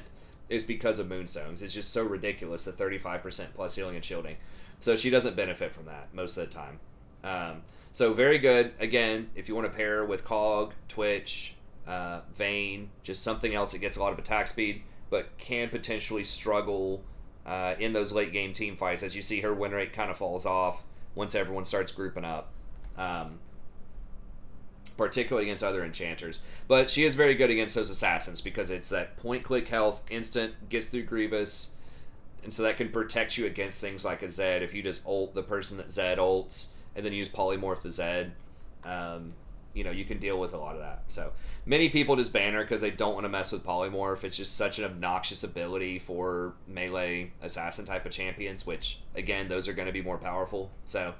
is because of Moonstones. It's just so ridiculous, the 35% plus healing and shielding. So she doesn't benefit from that most of the time. So very good. Again, if you want to pair with Cog, Twitch, Vayne, just something else that gets a lot of attack speed, but can potentially struggle in those late game team fights. As you see, her win rate kind of falls off once everyone starts grouping up, particularly against other enchanters. But she is very good against those assassins because it's that point-click health, instant, gets through Grievous, and so that can protect you against things like a Zed. If you just ult the person that Zed ults, and then use polymorph the Zed, you can deal with a lot of that. So many people just ban her because they don't want to mess with polymorph. It's just such an obnoxious ability for melee assassin type of champions, which again, those are going to be more powerful. So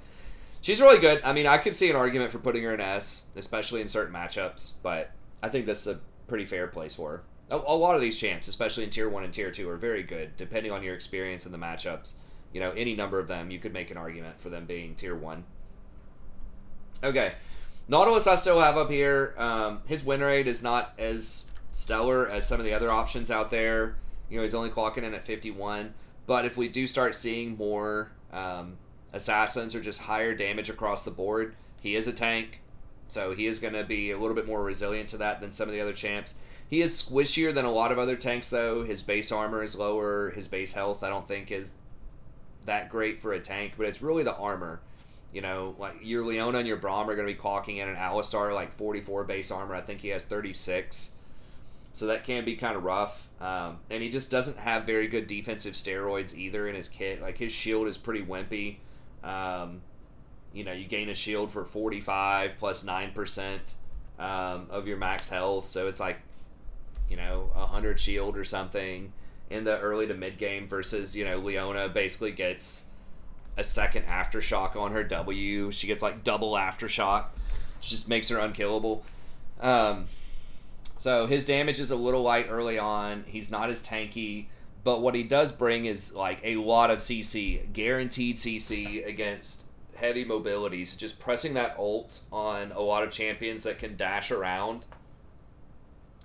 she's really good. I mean, I could see an argument for putting her in S, especially in certain matchups, but I think this is a pretty fair place for her. A lot of these champs, especially in tier 1 and tier 2, are very good depending on your experience in the matchups. Any number of them, you could make an argument for them being tier 1. Okay, Nautilus I still have up here. His win rate is not as stellar as some of the other options out there. He's only clocking in at 51. But if we do start seeing more assassins or just higher damage across the board, he is a tank. So he is going to be a little bit more resilient to that than some of the other champs. He is squishier than a lot of other tanks, though. His base armor is lower. His base health, I don't think, is that great for a tank. But it's really the armor. Like your Leona and your Braum are going to be clocking in an Alistar like 44 base armor. I think he has 36. So that can be kind of rough. And he just doesn't have very good defensive steroids either in his kit. Like his shield is pretty wimpy. You gain a shield for 45 plus 9% of your max health. So it's like, 100 shield or something in the early to mid game versus, Leona basically gets a second aftershock on her W. She gets like double aftershock. It just makes her unkillable. So his damage is a little light early on. He's not as tanky, but what he does bring is like a lot of CC, guaranteed CC against heavy mobilities. Just pressing that ult on a lot of champions that can dash around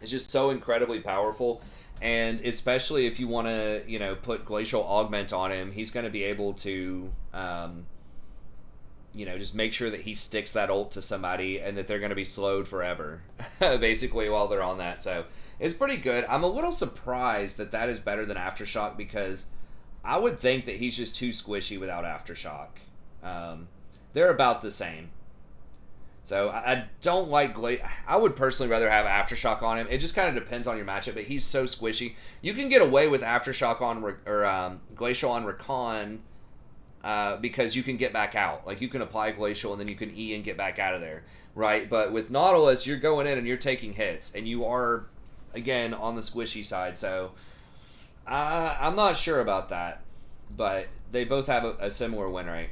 is just so incredibly powerful. And especially if you want to, put Glacial Augment on him, he's going to be able to, just make sure that he sticks that ult to somebody and that they're going to be slowed forever, basically, while they're on that. So it's pretty good. I'm a little surprised that that is better than Aftershock because I would think that he's just too squishy without Aftershock. They're about the same. So I don't like I would personally rather have Aftershock on him. It just kind of depends on your matchup, but he's so squishy. You can get away with Aftershock on Glacial on Rakan because you can get back out. Like you can apply Glacial and then you can E and get back out of there, right? But with Nautilus, you're going in and you're taking hits, and you are again on the squishy side. So I'm not sure about that, but they both have a similar win rate.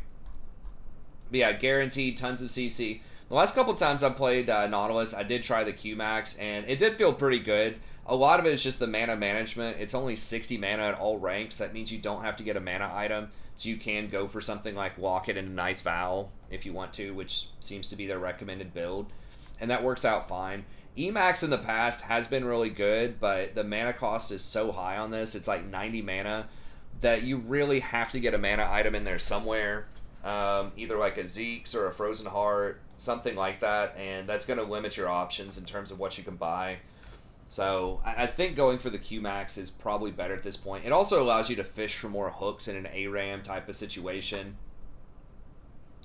But yeah, guaranteed tons of CC. The last couple times I played Nautilus, I did try the Q-Max, and it did feel pretty good. A lot of it is just the mana management. It's only 60 mana at all ranks. That means you don't have to get a mana item, so you can go for something like Locket and a Nice Vow if you want to, which seems to be their recommended build, and that works out fine. Emax in the past has been really good, but the mana cost is so high on this, it's like 90 mana, that you really have to get a mana item in there somewhere. Either like a Zeke's or a Frozen Heart, something like that, and that's going to limit your options in terms of what you can buy. So I think going for the Q-Max is probably better at this point. It also allows you to fish for more hooks in an ARAM type of situation,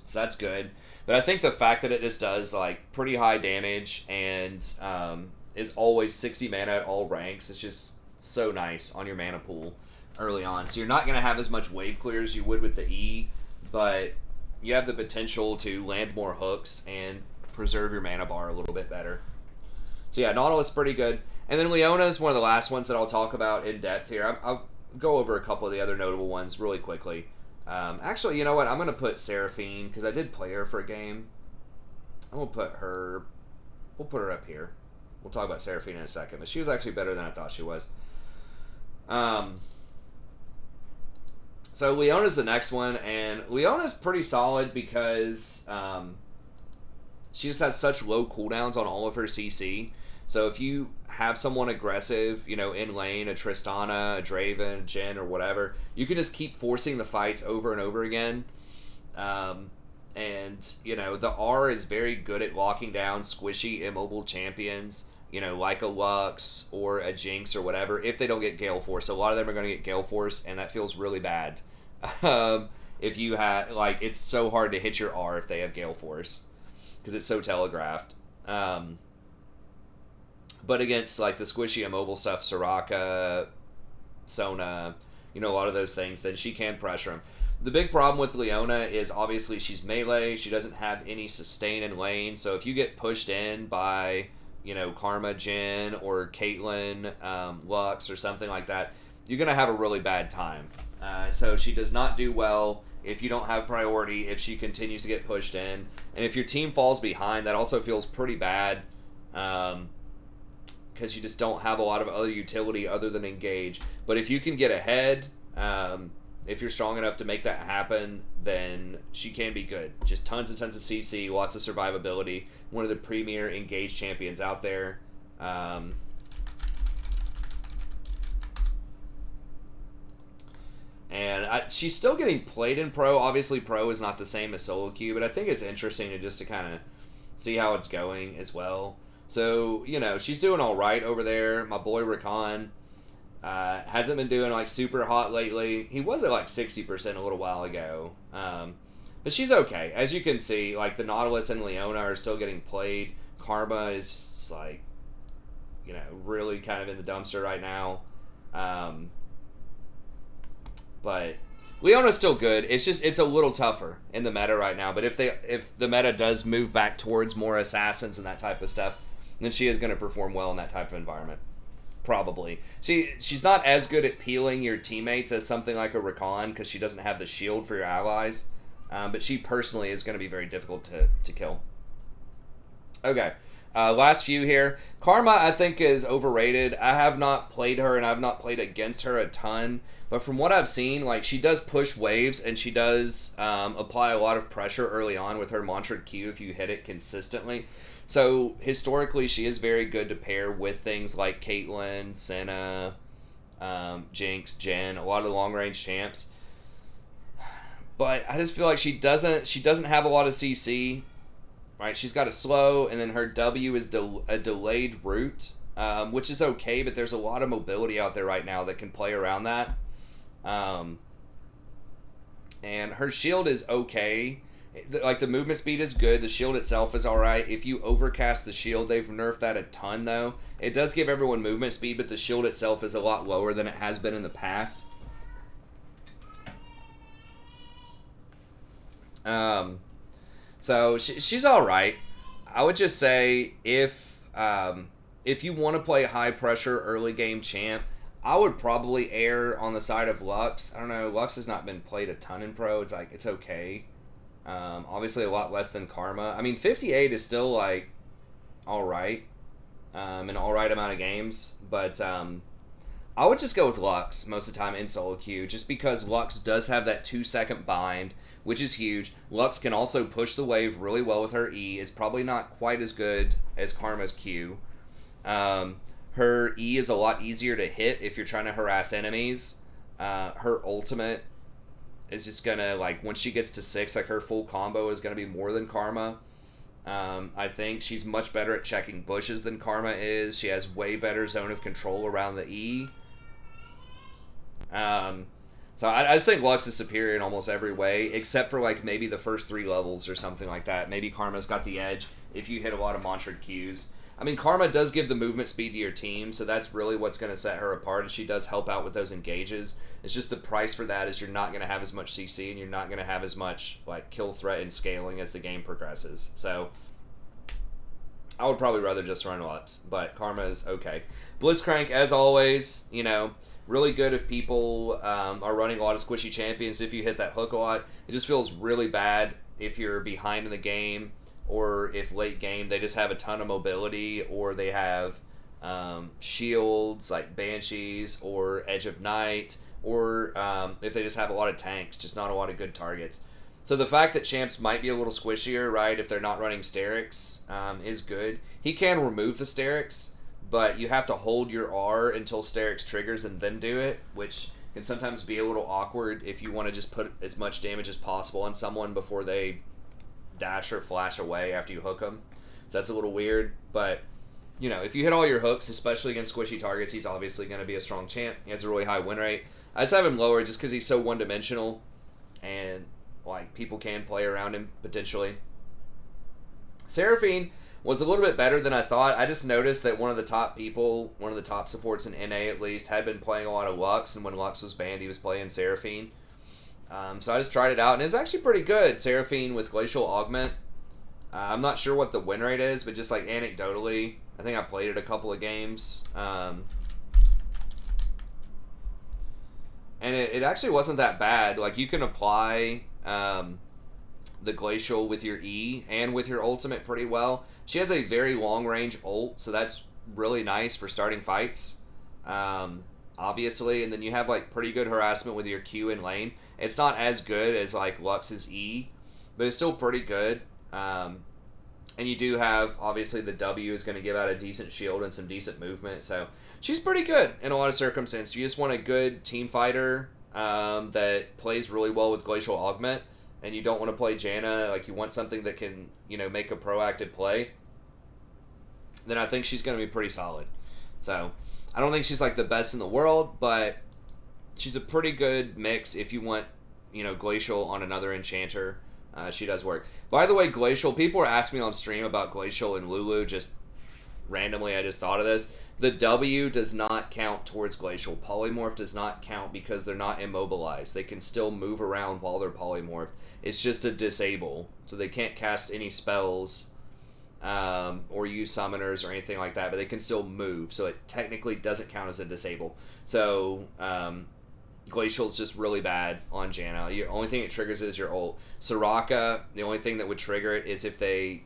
so that's good. But I think the fact that this does like pretty high damage and is always 60 mana at all ranks is just so nice on your mana pool early on. So you're not going to have as much wave clear as you would with the E, but you have the potential to land more hooks and preserve your mana bar a little bit better. So yeah, Nautilus is pretty good. And then Leona is one of the last ones that I'll talk about in depth here. I'll go over a couple of the other notable ones really quickly. Actually, you know what? I'm going to put Seraphine, because I did play her for a game. I'm going to put her... We'll put her up here. We'll talk about Seraphine in a second. But she was actually better than I thought she was. So Leona's the next one, and Leona's pretty solid because she just has such low cooldowns on all of her CC. So if you have someone aggressive, you know, in lane, a Tristana, a Draven, a Jhin, or whatever, you can just keep forcing the fights over and over again. And, you know, the R is very good at locking down squishy, immobile champions, you know, like a Lux or a Jinx or whatever, if they don't get Gale Force. A lot of them are going to get Gale Force, and that feels really bad. If you have, like, it's so hard to hit your R if they have Gale Force, because it's so telegraphed. But against, like, the squishy immobile stuff, Soraka, Sona, you know, a lot of those things, then she can pressure them. The big problem with Leona is obviously she's melee. She doesn't have any sustain in lane. So if you get pushed in by, you know, Karma, Jhin, or Caitlyn, Lux, or something like that, you're going to have a really bad time. So she does not do well if you don't have priority, if she continues to get pushed in. And if your team falls behind, that also feels pretty bad. Because you just don't have a lot of other utility other than engage. But if you can get ahead, if you're strong enough to make that happen, then she can be good. Just tons and tons of CC, lots of survivability. One of the premier engaged champions out there. And she's still getting played in Pro. Obviously, Pro is not the same as solo queue, but I think it's interesting to kind of see how it's going as well. So, you know, she's doing all right over there. My boy Rakan hasn't been doing, like, super hot lately. He was at, like, 60% a little while ago. But she's okay. As you can see, like, the Nautilus and Leona are still getting played. Karma is, like, you know, really kind of in the dumpster right now. But Leona's still good. It's just, it's a little tougher in the meta right now. But if the meta does move back towards more assassins and that type of stuff, then she is going to perform well in that type of environment. Probably. She's not as good at peeling your teammates as something like a Rakan, because she doesn't have the shield for your allies. But she personally is going to be very difficult to kill. Okay. Last few here. Karma, I think, is overrated. I have not played her, and I've not played against her a ton. But from what I've seen, like, she does push waves, and she does apply a lot of pressure early on with her mantra Q if you hit it consistently. So, historically, she is very good to pair with things like Caitlyn, Senna, Jinx, Jhin, a lot of the long-range champs. But I just feel like she doesn't have a lot of CC, right? She's got a slow, and then her W is a delayed root, which is okay, but there's a lot of mobility out there right now that can play around that. And her shield is okay. Like, the movement speed is good. The shield itself is alright. If you overcast the shield, they've nerfed that a ton, though. It does give everyone movement speed, but the shield itself is a lot lower than it has been in the past. So she's alright. I would just say if you want to play high pressure early game champ, I would probably err on the side of Lux. I don't know. Lux has not been played a ton in Pro. It's like, it's okay. Obviously a lot less than Karma. I mean, 58 is still, like, alright. An alright amount of games. But I would just go with Lux most of the time in solo queue, just because Lux does have that 2-second bind, which is huge. Lux can also push the wave really well with her E. It's probably not quite as good as Karma's Q. Her E is a lot easier to hit if you're trying to harass enemies. Her ultimate is just gonna, like, once she gets to 6, like, her full combo is gonna be more than Karma. I think she's much better at checking bushes than Karma is. She has way better zone of control around the E. So I just think Lux is superior in almost every way, except for, like, maybe the first 3 levels or something like that. Maybe Karma's got the edge if you hit a lot of mantra Qs. I mean, Karma does give the movement speed to your team, so that's really what's going to set her apart, and she does help out with those engages. It's just the price for that is you're not going to have as much CC, and you're not going to have as much, like, kill threat and scaling as the game progresses. So I would probably rather just run Lux, but Karma is okay. Blitzcrank, as always, you know, Really good if people are running a lot of squishy champions. If you hit that hook a lot, it just feels really bad if you're behind in the game, or if late game they just have a ton of mobility, or they have shields like Banshees or Edge of Night, or if they just have a lot of tanks, just not a lot of good targets. So the fact that champs might be a little squishier, right, if they're not running Sterix, is good. He can remove the Sterix, but you have to hold your R until Sterix triggers and then do it, which can sometimes be a little awkward if you want to just put as much damage as possible on someone before they dash or flash away after you hook them. So that's a little weird, but you know, if you hit all your hooks, especially against squishy targets, he's obviously going to be a strong champ. He has a really high win rate. I just have him lower just because he's so one-dimensional, and like people can play around him potentially. Seraphine was a little bit better than I thought. I just noticed that one of the top supports in NA at least, had been playing a lot of Lux, and when Lux was banned, he was playing Seraphine. So I just tried it out, and it's actually pretty good. Seraphine with Glacial Augment. I'm not sure what the win rate is, but just like anecdotally, I think I played it a couple of games. And it actually wasn't that bad. Like, you can apply the Glacial with your E and with your ultimate pretty well. She has a very long range ult, so that's really nice for starting fights, obviously. And then you have like pretty good harassment with your Q in lane. It's not as good as like Lux's E, but it's still pretty good. And you do have, obviously, the W is going to give out a decent shield and some decent movement. So she's pretty good in a lot of circumstances. You just want a good team fighter that plays really well with Glacial Augment, and you don't want to play Janna. Like, you want something that can, you know, make a proactive play. Then I think she's going to be pretty solid. So I don't think she's like the best in the world, but she's a pretty good mix if you want, you know, Glacial on another enchanter. She does work. By the way, Glacial, people were asking me on stream about Glacial and Lulu, just randomly I just thought of this. The W does not count towards Glacial. Polymorph does not count because they're not immobilized. They can still move around while they're polymorphed. It's just a disable, so they can't cast any spells or use summoners or anything like that, but they can still move, so it technically doesn't count as a disable. So Glacial's just really bad on Janna. The only thing it triggers is your ult. Soraka, the only thing that would trigger it is if they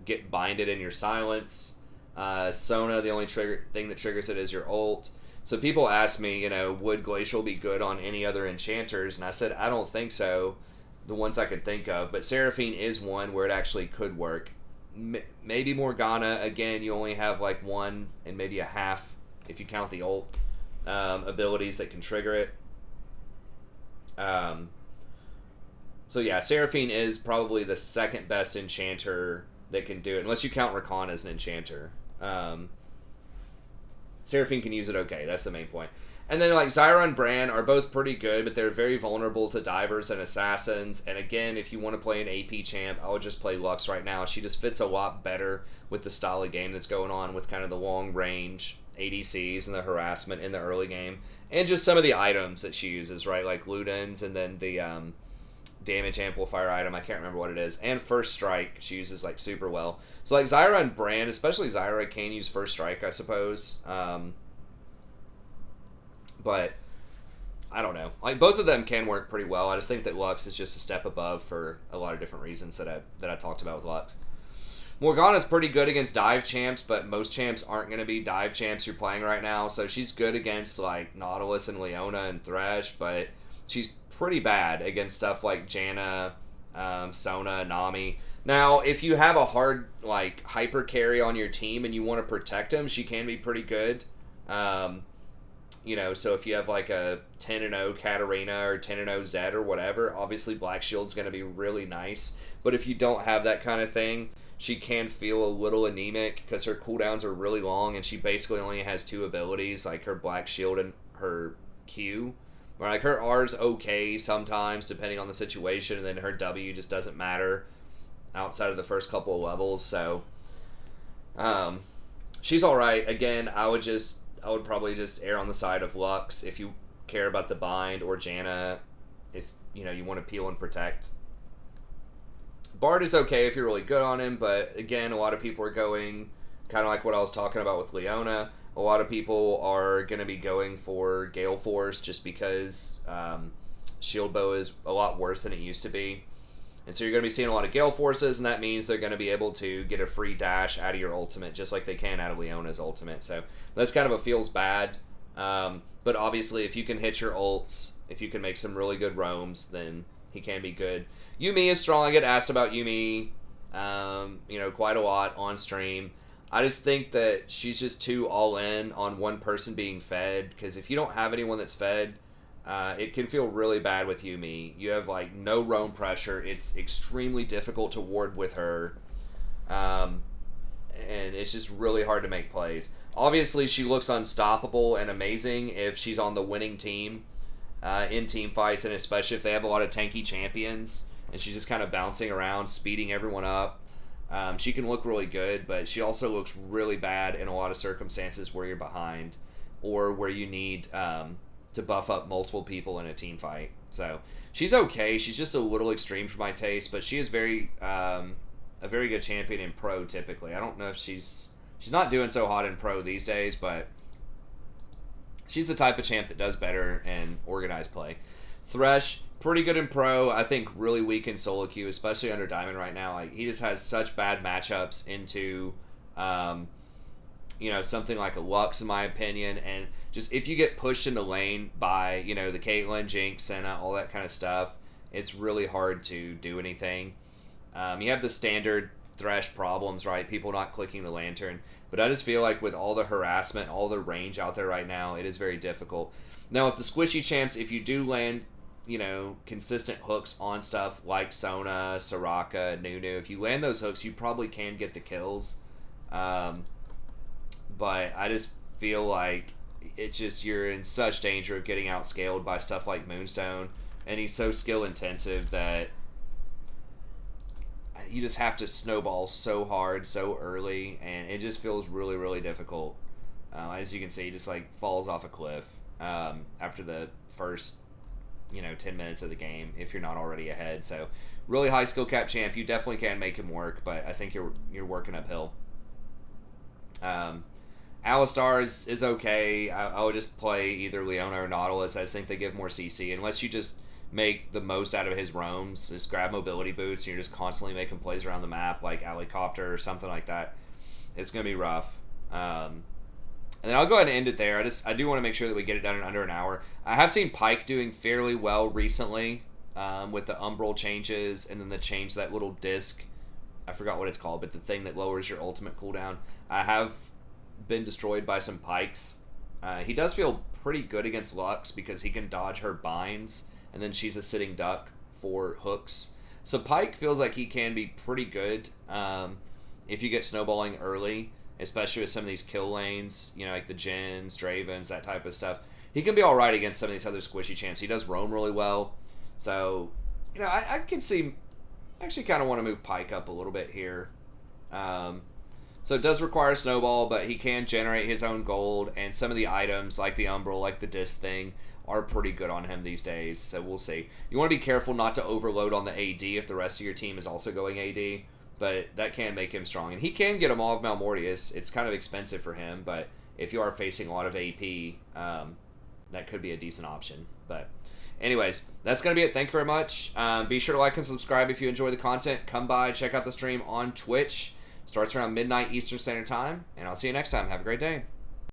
get binded in your silence. Sona, the only thing that triggers it is your ult. So people ask me, you know, would Glacial be good on any other enchanters? And I said, I don't think so. The ones I could think of. But Seraphine is one where it actually could work. Maybe Morgana, again, you only have like one and maybe a half, if you count the ult, abilities that can trigger it. So yeah, Seraphine is probably the second best enchanter that can do it, unless you count Rakan as an enchanter. Seraphine can use it okay, that's the main point. And then like Zyra and Bran are both pretty good, but they're very vulnerable to divers and assassins. And again, if you want to play an AP champ, I would just play Lux right now. She just fits a lot better with the style of game that's going on, with kind of the long range ADCs and the harassment in the early game, and just some of the items that she uses, right? Like Ludens, and then the damage amplifier item, I can't remember what it is, and First Strike she uses like super well. So like Zyra and Bran, especially Zyra, can use First Strike, I suppose. But I don't know. Like, both of them can work pretty well. I just think that Lux is just a step above for a lot of different reasons that I talked about with Lux. Morgana's pretty good against dive champs, but most champs aren't going to be dive champs you're playing right now. So she's good against like Nautilus and Leona and Thresh, but she's pretty bad against stuff like Janna, Sona, Nami. Now, if you have a hard like hyper carry on your team and you want to protect him, she can be pretty good. You know, so if you have like a 10-0 Katarina or 10-0 Zed or whatever, obviously Black Shield's going to be really nice. But if you don't have that kind of thing, she can feel a little anemic because her cooldowns are really long, and she basically only has two abilities, like her Black Shield and her Q. Or like her R's okay sometimes, depending on the situation, and then her W just doesn't matter outside of the first couple of levels. So, she's alright. Again, I would probably just err on the side of Lux if you care about the bind, or Janna if, you know, you want to peel and protect. Bard is okay if you're really good on him, but again, a lot of people are going kind of like what I was talking about with Leona. A lot of people are going to be going for Gale Force just because Shield Bow is a lot worse than it used to be. And so you're going to be seeing a lot of Gale Forces, and that means they're going to be able to get a free dash out of your ultimate, just like they can out of Leona's ultimate. So that's kind of a feels bad. But obviously, if you can hit your ults, if you can make some really good roams, then he can be good. Yuumi is strong. I get asked about Yuumi, quite a lot on stream. I just think that she's just too all in on one person being fed, because if you don't have anyone that's fed, it can feel really bad with Yuumi. You have like no roam pressure. It's extremely difficult to ward with her, and it's just really hard to make plays. Obviously, she looks unstoppable and amazing if she's on the winning team in team fights, and especially if they have a lot of tanky champions and she's just kind of bouncing around, speeding everyone up. She can look really good, but she also looks really bad in a lot of circumstances where you're behind or where you need to buff up multiple people in a team fight. So she's okay. She's just a little extreme for my taste, but she is a very good champion in pro typically. I don't know if she's not doing so hot in pro these days, but she's the type of champ that does better in organized play. Thresh, pretty good in pro. I think really weak in solo queue, especially under Diamond right now. Like, he just has such bad matchups into something like a Lux, in my opinion. And just if you get pushed into lane by, the Caitlyn, Jinx, Senna, all that kind of stuff, it's really hard to do anything. You have the standard Thresh problems, right? People not clicking the lantern. But I just feel like with all the harassment, all the range out there right now, it is very difficult. Now, with the squishy champs, if you do land, consistent hooks on stuff like Sona, Soraka, Nunu, if you land those hooks, you probably can get the kills. But I just feel like you're in such danger of getting outscaled by stuff like Moonstone. And he's so skill intensive that you just have to snowball so hard, so early, and it just feels really, really difficult. As you can see, he just like falls off a cliff after the first, 10 minutes of the game if you're not already ahead. So, really high skill cap champ. You definitely can make him work, but I think you're working uphill. Alistar is okay. I would just play either Leona or Nautilus. I just think they give more CC, unless you just make the most out of his roams. Just grab mobility boots, and you're just constantly making plays around the map, like Helicopter or something like that. It's going to be rough. And then I'll go ahead and end it there. I do want to make sure that we get it done in under an hour. I have seen Pyke doing fairly well recently with the Umbral changes, and then the change that little disc. I forgot what it's called, but the thing that lowers your ultimate cooldown. I have been destroyed by some Pykes. He does feel pretty good against Lux because he can dodge her binds, and then she's a sitting duck for hooks. So Pyke feels like he can be pretty good if you get snowballing early, especially with some of these kill lanes, like the Jins, Dravens, that type of stuff. He can be alright against some of these other squishy champs. He does roam really well. So, I can see... I actually kind of want to move Pyke up a little bit here. So it does require a snowball, but he can generate his own gold, and some of the items, like the Umbral, like the disc thing, are pretty good on him these days, so we'll see. You want to be careful not to overload on the AD if the rest of your team is also going AD, but that can make him strong. And he can get a Maw of Malmortius. It's kind of expensive for him, but if you are facing a lot of AP, that could be a decent option. But anyways, that's going to be it. Thank you very much. Be sure to like and subscribe if you enjoy the content. Come by, check out the stream on Twitch. Starts around midnight Eastern Standard Time, and I'll see you next time. Have a great day.